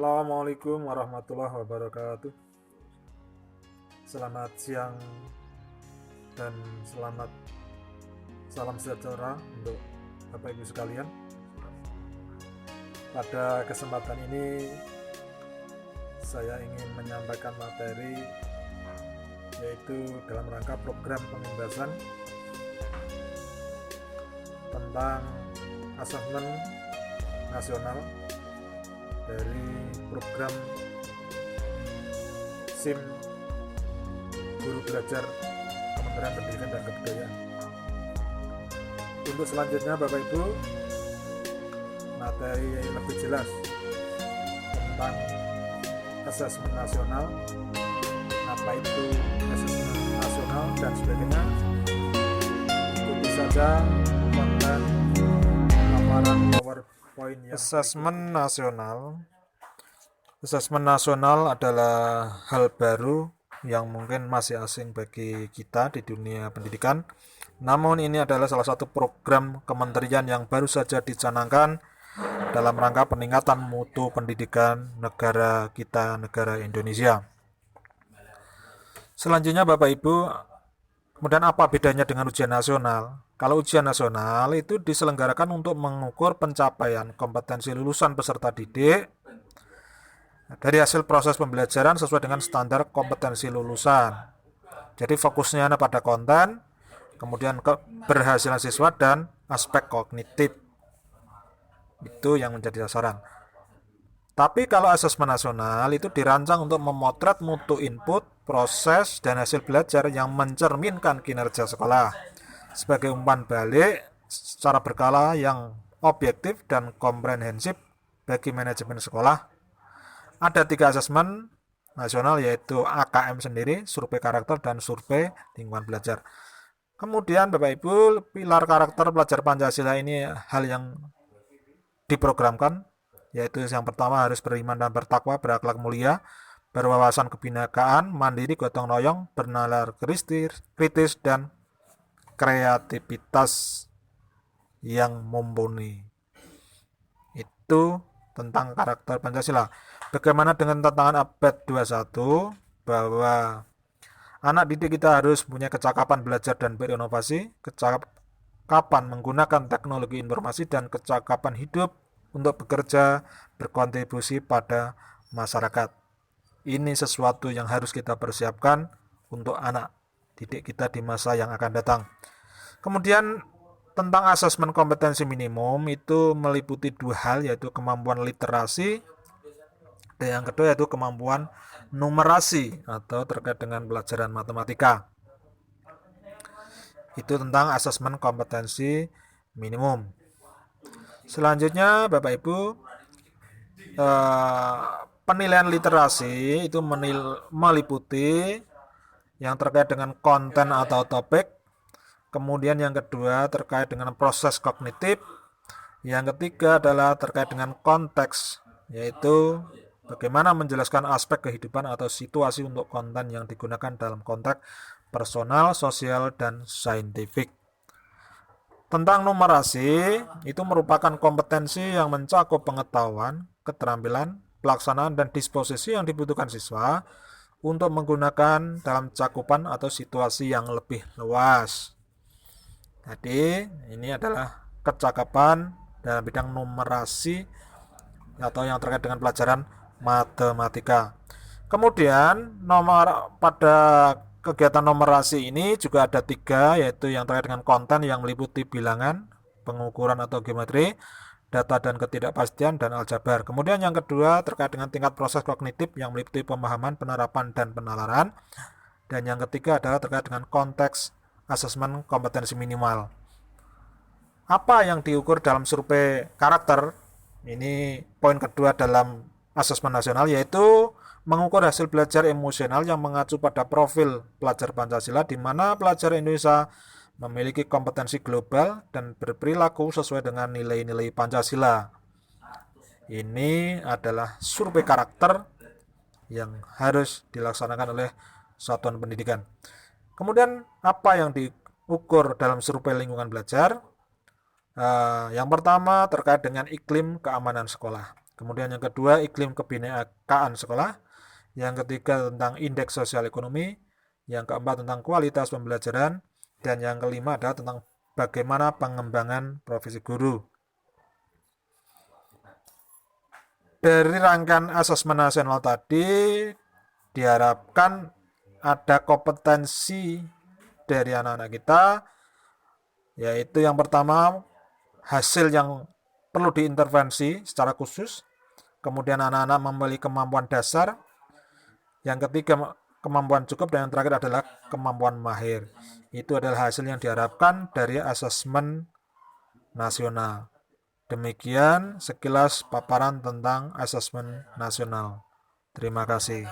Assalamualaikum warahmatullahi wabarakatuh. Selamat siang dan salam sejahtera untuk Bapak Ibu sekalian. Pada kesempatan ini saya ingin menyampaikan materi yaitu dalam rangka program pembebasan tentang asesmen nasional dari program SIM Guru Belajar Kementerian Pendidikan dan Kebudayaan. Untuk selanjutnya Bapak Ibu, materi lebih jelas tentang asesmen nasional, apa itu asesmen nasional dan sebagainya, ikuti saja konten paparan PowerPoint yang asesmen nasional. Asesmen nasional adalah hal baru yang mungkin masih asing bagi kita di dunia pendidikan. Namun ini adalah salah satu program kementerian yang baru saja dicanangkan dalam rangka peningkatan mutu pendidikan negara kita, negara Indonesia. Selanjutnya Bapak Ibu, kemudian apa bedanya dengan ujian nasional? Kalau ujian nasional itu diselenggarakan untuk mengukur pencapaian kompetensi lulusan peserta didik dari hasil proses pembelajaran sesuai dengan standar kompetensi lulusan. Jadi fokusnya pada konten, kemudian keberhasilan siswa dan aspek kognitif. Itu yang menjadi sasaran. Tapi kalau asesmen nasional itu dirancang untuk memotret mutu input, proses, dan hasil belajar yang mencerminkan kinerja sekolah sebagai umpan balik secara berkala yang objektif dan komprehensif bagi manajemen sekolah. Ada 3 asesmen nasional yaitu AKM sendiri, survei karakter, dan survei lingkungan belajar. Kemudian Bapak Ibu, pilar karakter pelajar Pancasila ini hal yang diprogramkan, yaitu yang pertama harus beriman dan bertakwa, berakhlak mulia, berwawasan kebinekaan, mandiri, gotong royong, bernalar kritis, dan kreativitas yang mumpuni. Itu tentang karakter Pancasila. Bagaimana dengan tantangan abad 21 bahwa anak didik kita harus punya kecakapan belajar dan berinovasi, kecakapan menggunakan teknologi informasi, dan kecakapan hidup untuk bekerja berkontribusi pada masyarakat. Ini sesuatu yang harus kita persiapkan untuk anak didik kita di masa yang akan datang. Kemudian tentang asesmen kompetensi minimum itu meliputi 2 hal, yaitu kemampuan literasi dan yang kedua yaitu kemampuan numerasi atau terkait dengan pelajaran matematika. Itu tentang asesmen kompetensi minimum. Selanjutnya Bapak Ibu, penilaian literasi itu meliputi yang terkait dengan konten atau topik. Kemudian yang kedua terkait dengan proses kognitif. Yang ketiga adalah terkait dengan konteks, yaitu bagaimana menjelaskan aspek kehidupan atau situasi untuk konten yang digunakan dalam konteks personal, sosial, dan saintifik. Tentang numerasi, itu merupakan kompetensi yang mencakup pengetahuan, keterampilan, pelaksanaan, dan disposisi yang dibutuhkan siswa untuk menggunakan dalam cakupan atau situasi yang lebih luas. Jadi, ini adalah kecakapan dalam bidang numerasi atau yang terkait dengan pelajaran matematika. Kemudian pada kegiatan numerasi ini juga ada 3, yaitu yang terkait dengan konten yang meliputi bilangan, pengukuran atau geometri, data dan ketidakpastian, dan aljabar. Kemudian yang kedua terkait dengan tingkat proses kognitif yang meliputi pemahaman, penerapan, dan penalaran. Dan yang ketiga adalah terkait dengan konteks asesmen kompetensi minimal. Apa yang diukur dalam survei karakter? Ini poin kedua dalam asesmen nasional, yaitu mengukur hasil belajar emosional yang mengacu pada profil pelajar Pancasila, di mana pelajar Indonesia memiliki kompetensi global dan berperilaku sesuai dengan nilai-nilai Pancasila. Ini adalah survei karakter yang harus dilaksanakan oleh satuan pendidikan. Kemudian apa yang diukur dalam survei lingkungan belajar? Yang pertama terkait dengan iklim keamanan sekolah. Kemudian yang kedua, iklim kebinekaan sekolah. Yang ketiga, tentang indeks sosial ekonomi. Yang keempat, tentang kualitas pembelajaran. Dan yang kelima adalah tentang bagaimana pengembangan profesi guru. Dari rangkaian asesmen nasional tadi diharapkan ada kompetensi dari anak-anak kita, yaitu yang pertama hasil yang perlu diintervensi secara khusus, kemudian anak-anak memiliki kemampuan dasar, yang ketiga kemampuan cukup, dan yang terakhir adalah kemampuan mahir. Itu adalah hasil yang diharapkan dari asesmen nasional. Demikian sekilas paparan tentang asesmen nasional. Terima kasih.